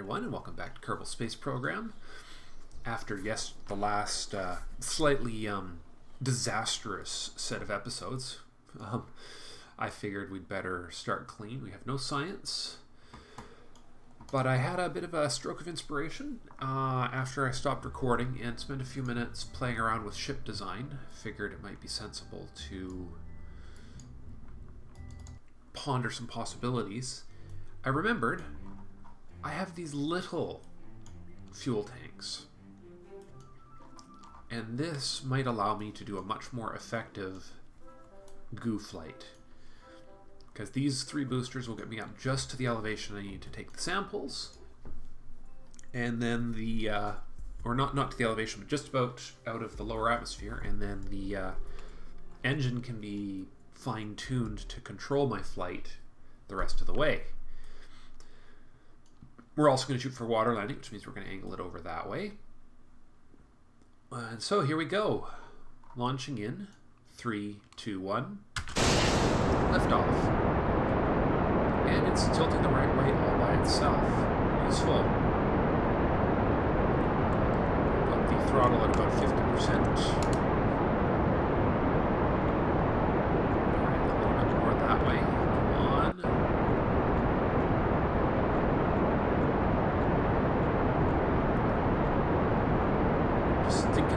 everyone, and welcome back to Kerbal Space Program. After the last slightly disastrous set of episodes, I figured we'd better start clean. We have no science, but I had a bit of a stroke of inspiration after I stopped recording and spent a few minutes playing around with ship design. Figured it might be sensible to ponder some possibilities. I remembered I have these little fuel tanks, and this might allow me to do a much more effective goo flight, because these 3 boosters will get me up just to the elevation I need to take the samples, and then the or not to the elevation, but just about out of the lower atmosphere, and then the engine can be fine-tuned to control my flight the rest of the way. We're also going to shoot for water landing, which means we're going to angle it over that way. And so here we go. Launching in 3, 2, 1. Liftoff. And it's tilting the right way all by itself. Useful. Put the throttle at about 50%.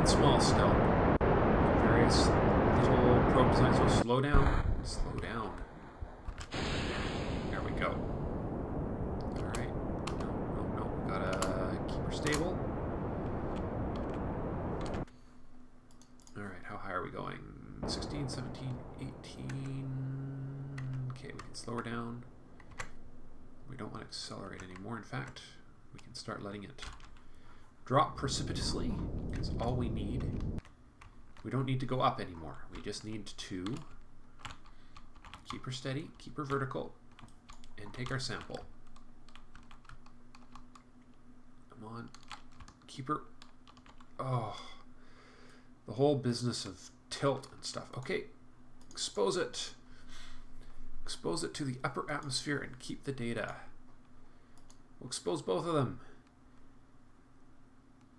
Small still. Various little probe designs. So slow down. Slow down. There we go. Alright. No. Gotta keep her stable. Alright, how high are we going? 16, 17, 18. Okay, we can slow her down. We don't want to accelerate anymore. In fact, we can start letting it drop precipitously, because all we don't need to go up anymore. We just need to keep her steady, keep her vertical, and take our sample. Come on. Keep her... Oh. The whole business of tilt and stuff. Okay. Expose it. Expose it to the upper atmosphere and keep the data. We'll expose both of them.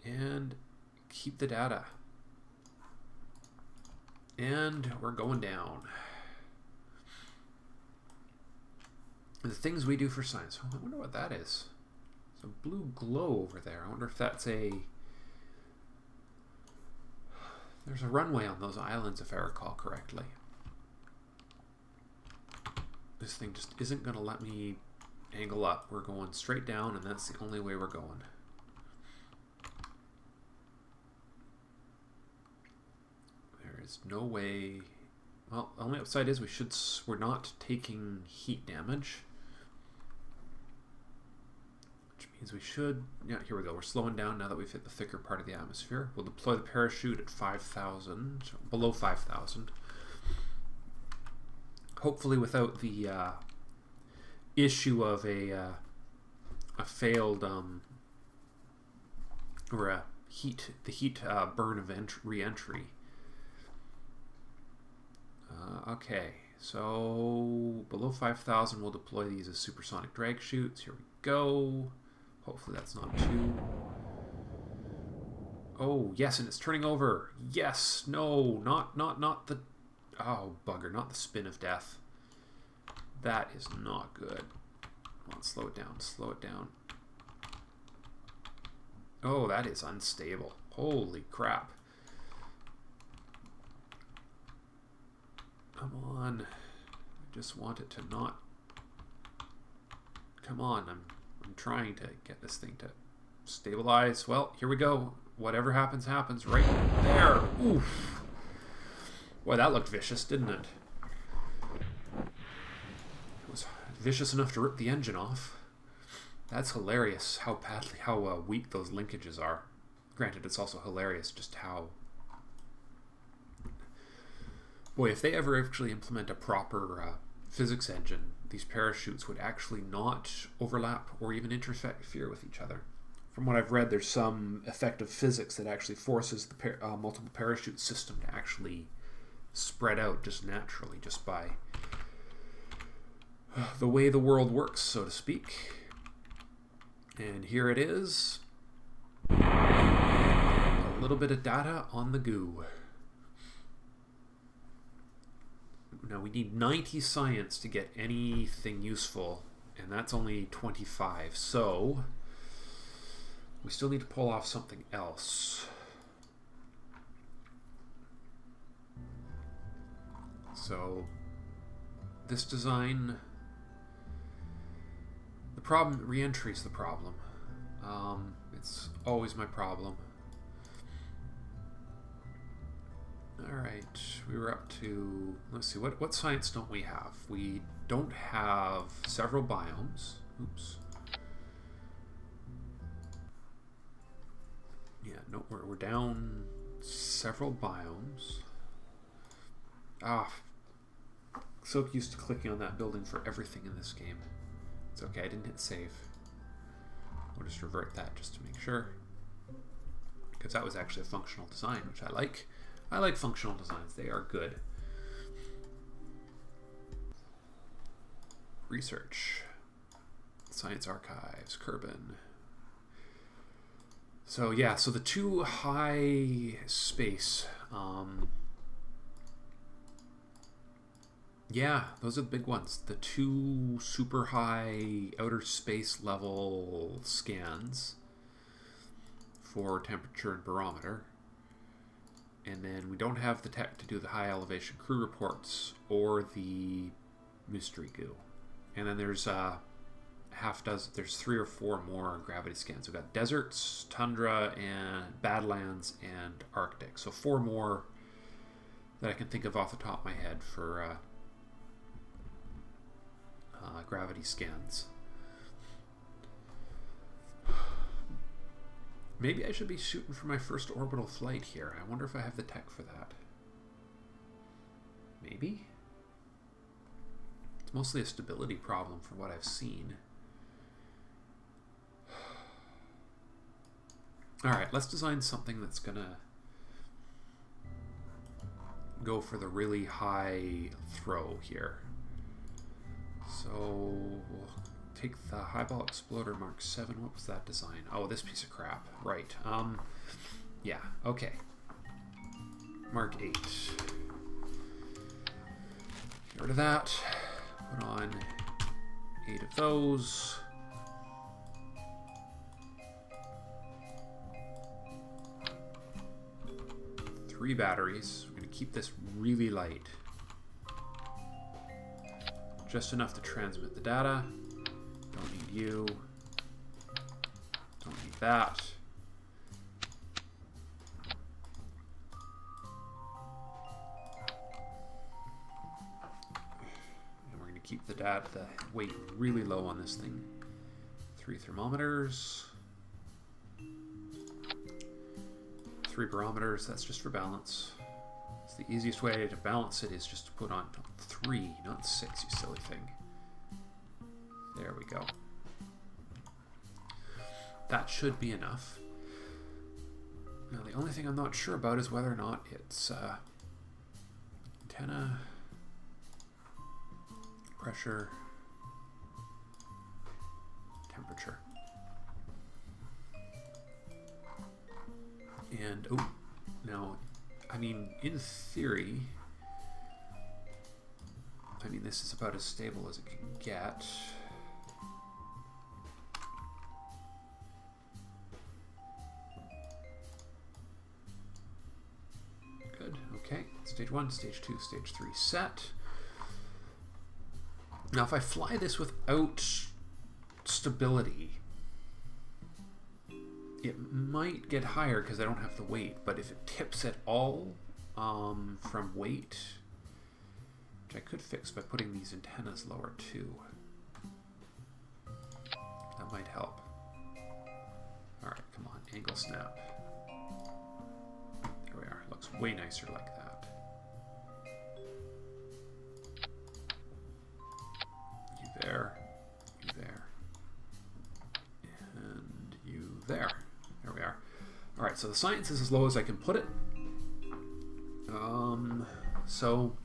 And keep the data. And we're going down. And the things we do for science. Oh, I wonder what that is. There's a blue glow over there. I wonder if that's a... There's a runway on those islands, if I recall correctly. This thing just isn't going to let me angle up. We're going straight down, and that's the only way we're going. There's no way. Well, the only upside is we're not taking heat damage, which means we should. Yeah, here we go. We're slowing down now that we've hit the thicker part of the atmosphere. We'll deploy the parachute at 5,000, below 5,000. Hopefully, without the issue of a failed or a heat burn event re-entry. Okay, so below 5,000 we'll deploy these as supersonic drag chutes. Here we go. Hopefully that's not too... Oh, yes, and it's turning over. Yes, no, not the... Oh, bugger, not the spin of death. That is not good. Come on, slow it down, slow it down. Oh, that is unstable. Holy crap. Come on. I just want it to not... Come on. I'm trying to get this thing to stabilize. Well, here we go. Whatever happens, happens. Right there. Oof. Boy, that looked vicious, didn't it? It was vicious enough to rip the engine off. That's hilarious how weak those linkages are. Granted, it's also hilarious just how... Boy, if they ever actually implement a proper physics engine, these parachutes would actually not overlap or even interfere with each other. From what I've read, there's some effective physics that actually forces the multiple parachute system to actually spread out just naturally, just by the way the world works, so to speak. And here it is. A little bit of data on the goo. Now we need 90 science to get anything useful, and that's only 25. So we still need to pull off something else. So this design, the problem, re-entry is the problem. It's always my problem. All right, we were up to, let's see, what science don't we have? We don't have several biomes. Oops. Yeah, no, we're down several biomes. Ah, so used to clicking on that building for everything in this game. It's okay, I didn't hit save. We'll just revert that just to make sure. Because that was actually a functional design, which I like. I like functional designs, they are good. Research. Science Archives, Kerbal. So yeah, so the two high space, yeah, those are the big ones. The two super high outer space level scans for temperature and barometer. And then we don't have the tech to do the high elevation crew reports or the mystery goo. And then there's there's 3 or 4 more gravity scans. We've got deserts, tundra, and badlands, and Arctic. So 4 more that I can think of off the top of my head for gravity scans. Maybe I should be shooting for my first orbital flight here. I wonder if I have the tech for that. Maybe? It's mostly a stability problem from what I've seen. Alright, let's design something that's gonna go for the really high throw here. So we'll take the Highball Exploder Mark 7. What was that design? Oh, this piece of crap. Right. Yeah, okay. Mark 8. Get rid of that. Put on 8 of those. Three batteries. We're going to keep this really light. Just enough to transmit the data. Don't need you. Don't need that. And we're going to keep the weight really low on this thing. 3 thermometers. 3 barometers. That's just for balance. It's the easiest way to balance it is just to put on 3, not 6, you silly thing. There we go. That should be enough. Now the only thing I'm not sure about is whether or not it's antenna, pressure, temperature. And, oh, now, I mean, in theory, I mean, this is about as stable as it can get. Good, okay. Stage 1, Stage 2, Stage 3 set. Now, if I fly this without stability, it might get higher because I don't have the weight, but if it tips at all from weight, which I could fix by putting these antennas lower too, that might help. Alright, come on, angle snap. There we are, looks way nicer like that. You there, you there, and you there. There we are. Alright, so the science is as low as I can put it. So,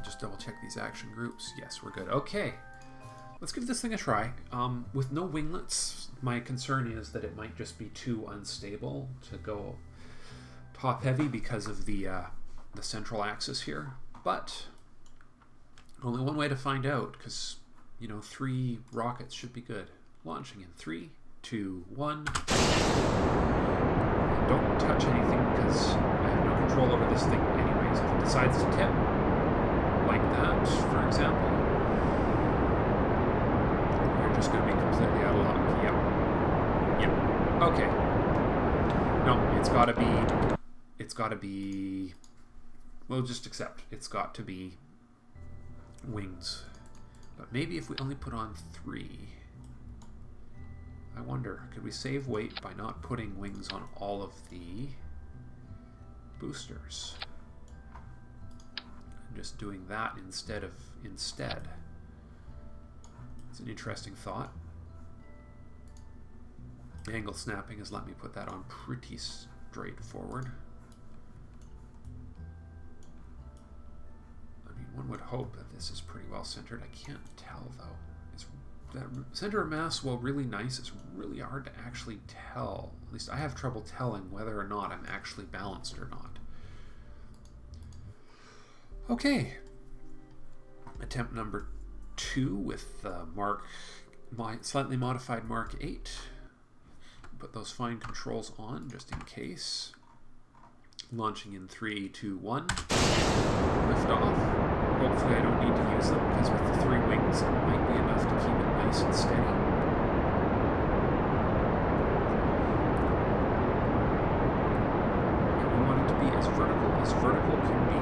just double check these action groups. Yes, we're good. Okay. let's give this thing a try. With no winglets, my concern is that it might just be too unstable to go top heavy because of the central axis here. But only one way to find out, because, you know, 3 rockets should be good. Launching in 3, 2, 1. And don't touch anything because I have no control over this thing anyways. If it decides to tip, like that, for example, you're just going to be completely out of luck. Yep. Okay. No, it's got to be, we'll just accept. It's got to be wings. But maybe if we only put on 3, I wonder, could we save weight by not putting wings on all of the boosters? And just doing that instead. It's an interesting thought. Angle snapping has let me put that on pretty straightforward. I mean, one would hope that this is pretty well centered. I can't tell though. That center of mass, while really nice, it's really hard to actually tell. At least I have trouble telling whether or not I'm actually balanced or not. Okay. Attempt number 2 with my slightly modified Mark 8. Put those fine controls on just in case. Launching in 3, 2, 1. Lift off. Hopefully I don't need to use them because with the 3 wings it might be enough to keep it nice and steady. And we want it to be as vertical can be.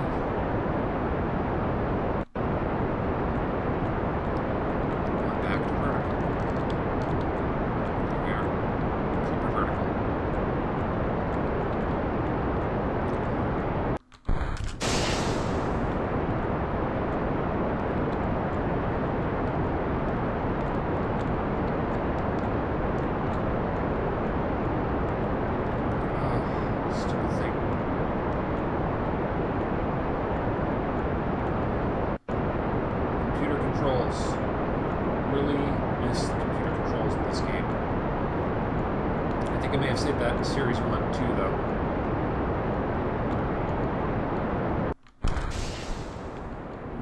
Going back to vertical. There we are. Keep it vertical. Series 1 too, though.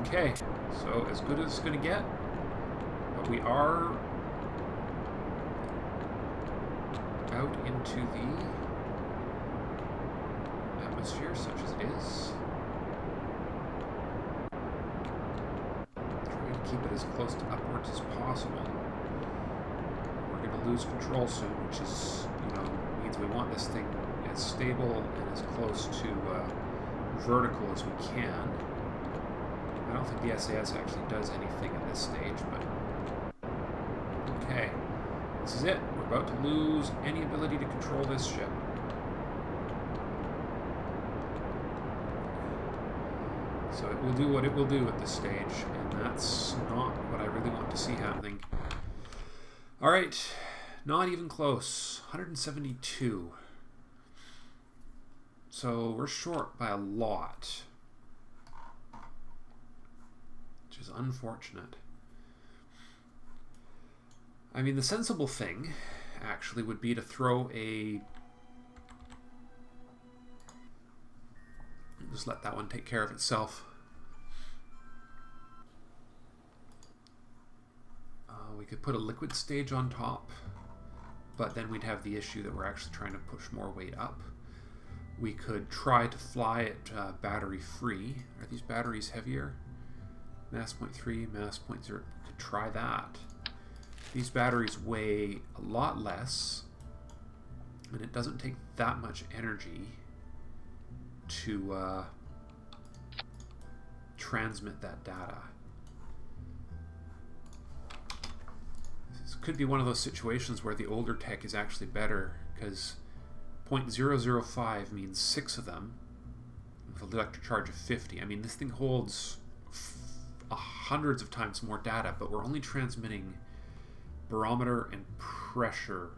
Okay, so as good as it's going to get, but we are out into the atmosphere, such as it is. Trying to keep it as close to upwards as possible. We're going to lose control soon, which is, you know, we want this thing as stable and as close to vertical as we can. I don't think the SAS actually does anything at this stage, but okay. This is it. We're about to lose any ability to control this ship. So it will do what it will do at this stage, and that's not what I really want to see happening. Alright. Not even close. 172. So we're short by a lot, which is unfortunate. I mean, the sensible thing actually would be to throw a... Just let that one take care of itself. We could put a liquid stage on top. But then we'd have the issue that we're actually trying to push more weight up. We could try to fly it battery free. Are these batteries heavier? Mass 0.3, mass 0.0. Could try that. These batteries weigh a lot less, and it doesn't take that much energy to transmit that data. Could be one of those situations where the older tech is actually better, because 0.005 means 6 of them with an electric charge of 50. I mean, this thing holds hundreds of times more data, but we're only transmitting barometer and pressure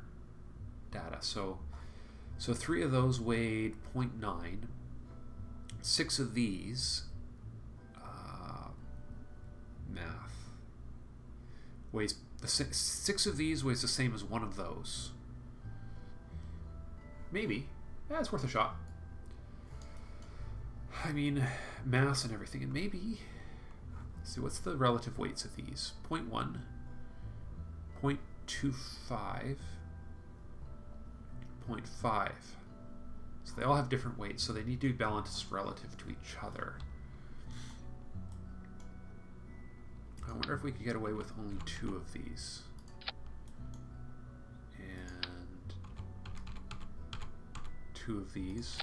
data. So 3 of those weighed 0.9. 6 of these math weighs six of these weighs the same as one of those. Maybe. Yeah, it's worth a shot. I mean, mass and everything, and maybe. Let's see, what's the relative weights of these? 0.1, 0.25, 0.5. So they all have different weights, so they need to be balanced relative to each other. I wonder if we could get away with only 2 of these. And 2 of these.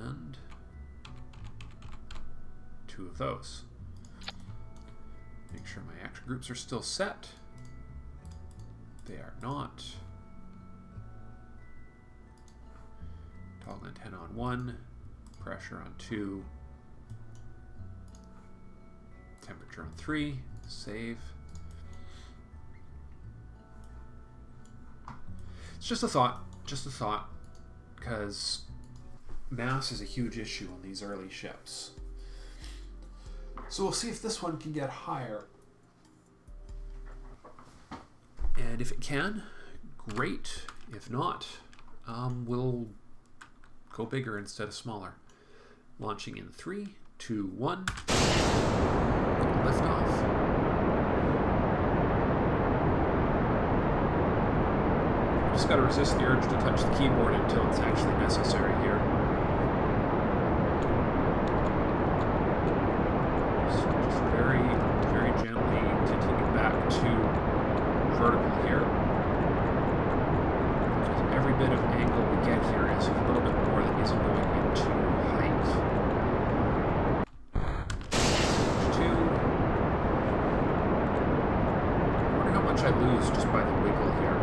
And 2 of those. Make sure my action groups are still set. They are not. Toggle antenna on 1, pressure on 2, temperature on 3, save. It's just a thought, because mass is a huge issue on these early ships. So we'll see if this one can get higher. And if it can, great. If not, we'll go bigger instead of smaller. Launching in 3, 2, 1. Lift off. Just got to resist the urge to touch the keyboard until it's actually necessary here. So just very, very gently tilting it back to vertical here. Because every bit of angle we get here is a little bit more that isn't going into height. 2. I wonder how much I lose just by the wiggle here.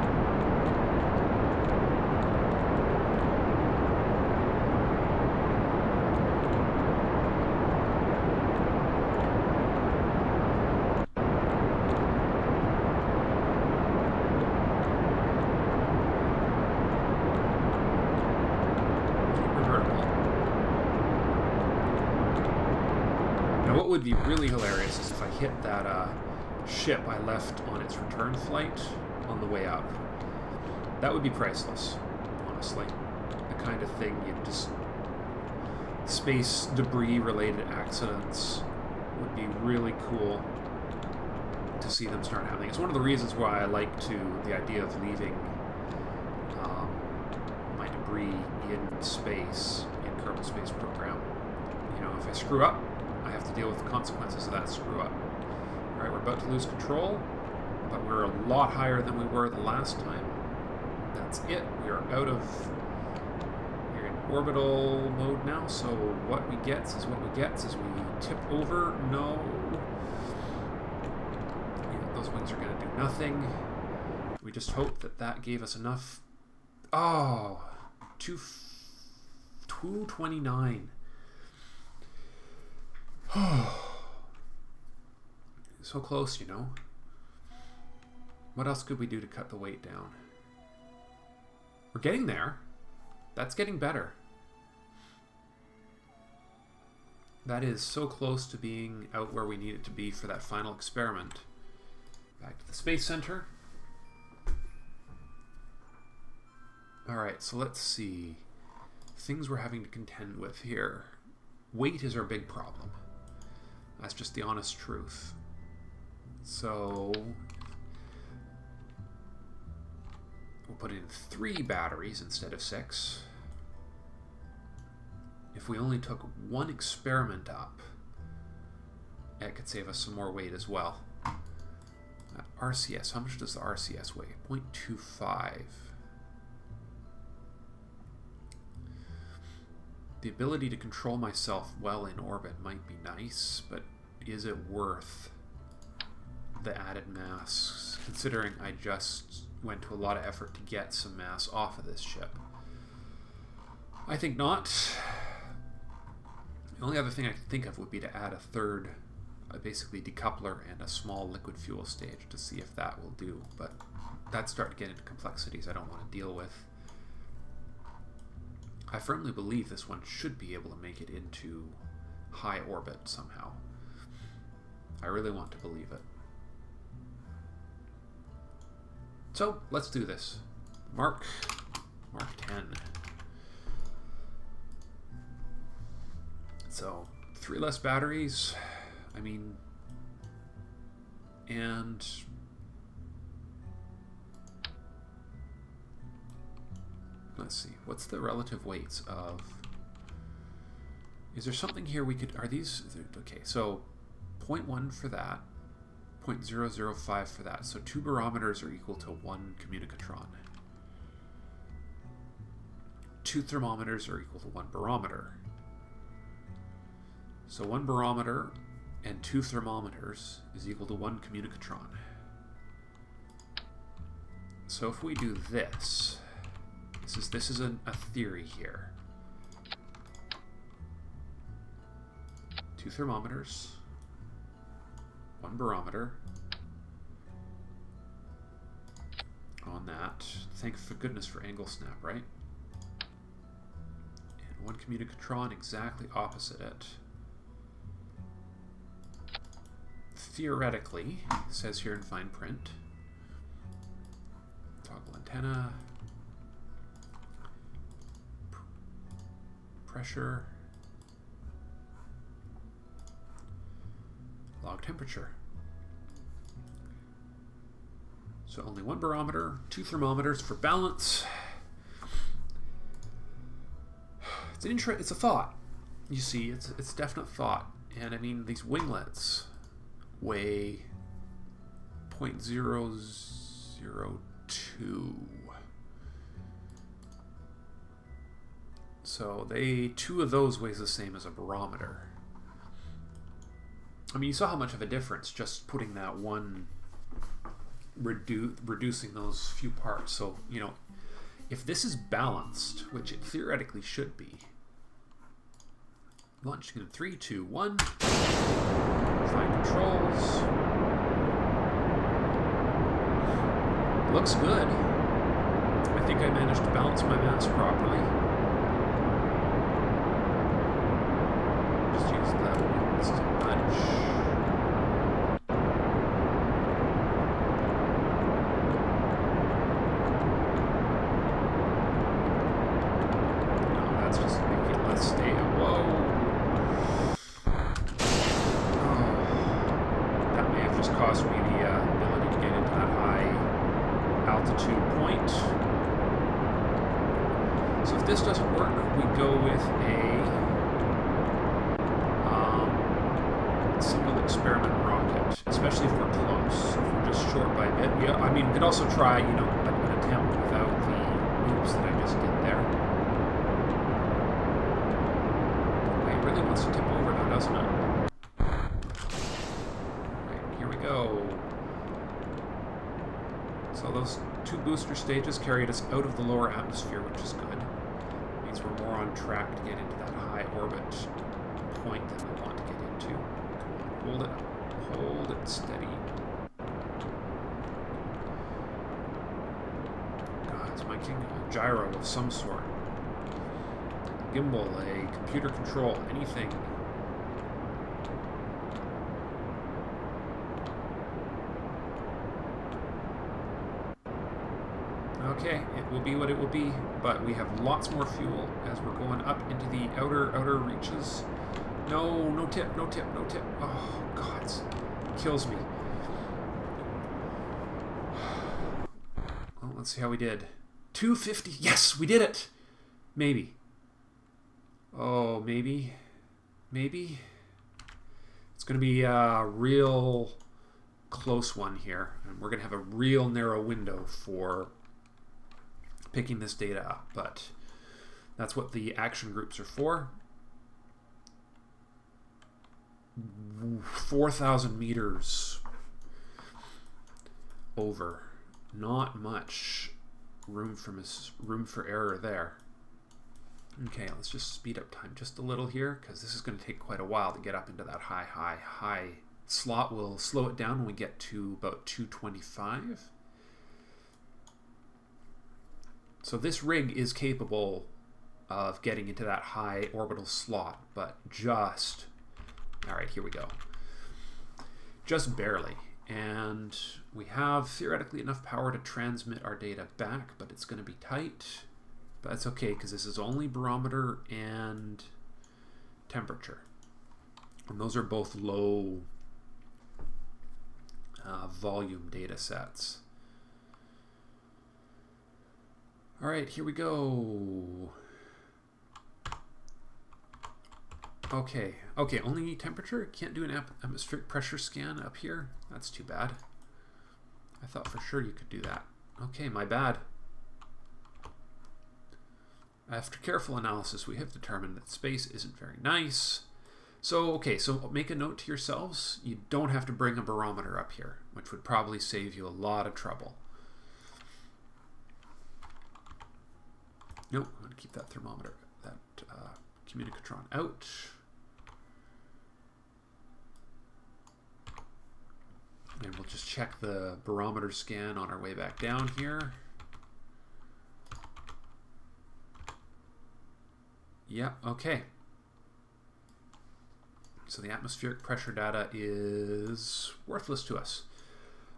Would be really hilarious is if I hit that ship I left on its return flight on the way up. That would be priceless, honestly. The kind of thing you just... Space debris related accidents would be really cool to see them start happening. It's one of the reasons why I like the idea of leaving my debris in space in Kerbal Space Program. You know, if I screw up, I have to deal with the consequences of that screw up. Alright, we're about to lose control, but we're a lot higher than we were the last time. That's it. We are out of... We're in orbital mode now, so what we get is what we get. As we tip over, no. Yeah, those wings are going to do nothing. We just hope that that gave us enough... Oh! 229. So close, you know. What else could we do to cut the weight down? We're getting there. That's getting better. That is so close to being out where we need it to be for that final experiment. Back to the Space Center. Alright, so let's see. Things we're having to contend with here. Weight is our big problem. That's just the honest truth. So we'll put in 3 batteries instead of 6. If we only took 1 experiment up, it could save us some more weight as well. RCS, how much does the RCS weigh? 0.25. The ability to control myself well in orbit might be nice, but is it worth the added mass, considering I just went to a lot of effort to get some mass off of this ship? I think not. The only other thing I could think of would be to add a third, basically decoupler and a small liquid fuel stage to see if that will do, but that's starting to get into complexities I don't want to deal with. I firmly believe this one should be able to make it into high orbit somehow. I really want to believe it. So, let's do this. Mark 10. So, 3 less batteries. I mean, and let's see, what's the relative weights of, is there something here we could, are these, okay, so 0.1 for that, 0.005 for that, so 2 barometers are equal to 1 communicatron. 2 thermometers are equal to 1 barometer. So 1 barometer and 2 thermometers is equal to 1 communicatron. So if we do this, this is a theory here. 2 thermometers, 1 barometer. On that, thank goodness for angle snap, right? And 1 communicatron exactly opposite it. Theoretically, it says here in fine print, toggle antenna, pressure, log temperature. So only 1 barometer, 2 thermometers for balance. It's a thought. You see, it's definite thought. And I mean, these winglets weigh 0.002. So 2 of those weighs the same as a barometer. I mean, you saw how much of a difference just putting that one, reducing those few parts. So, you know, if this is balanced, which it theoretically should be, launching in 3, 2, 1. Fine controls. Looks good. I think I managed to balance my mass properly. Just use the wings to nudge. No, that's just making it less stable. Whoa. Cost me the ability to get into that high altitude point. So if this doesn't work, we go with a single experiment rocket, especially if we're close. If we're just short by a bit, I mean, we could also try, you know, an attempt without the loops that I just did there. It really wants to tip over now, doesn't it? Go. So those 2 booster stages carried us out of the lower atmosphere, which is good. It means we're more on track to get into that high orbit point that we want to get into. Hold it steady. God, it's my king. A gyro of some sort. Gimbal, a computer control, anything. Okay, it will be what it will be, but we have lots more fuel as we're going up into the outer reaches. No tip. Oh, God, it kills me. Well, let's see how we did. 250, yes, we did it! Maybe. Oh, maybe. It's going to be a real close one here, and we're going to have a real narrow window for picking this data up, but that's what the action groups are for. 4,000 meters over. Not much room for error there. Okay, let's just speed up time just a little here, because this is going to take quite a while to get up into that high slot. We'll slow it down when we get to about 225. So this rig is capable of getting into that high orbital slot, but just... All right, here we go. just barely. And we have theoretically enough power to transmit our data back, but it's going to be tight. But that's okay, because this is only barometer and temperature. And those are both low volume data sets. All right, here we go. Okay, only temperature? Can't do an atmospheric pressure scan up here? That's too bad. I thought for sure you could do that. Okay, my bad. After careful analysis, we have determined that space isn't very nice. So, okay, so make a note to yourselves. You don't have to bring a barometer up here, which would probably save you a lot of trouble. Nope, I'm going to keep that thermometer, that communicatron out. And we'll just check the barometer scan on our way back down here. Yeah, okay. So the atmospheric pressure data is worthless to us.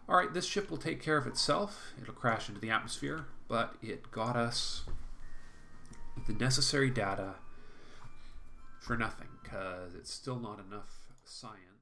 All right, this ship will take care of itself. It'll crash into the atmosphere, but it got us the necessary data for nothing, because it's still not enough science.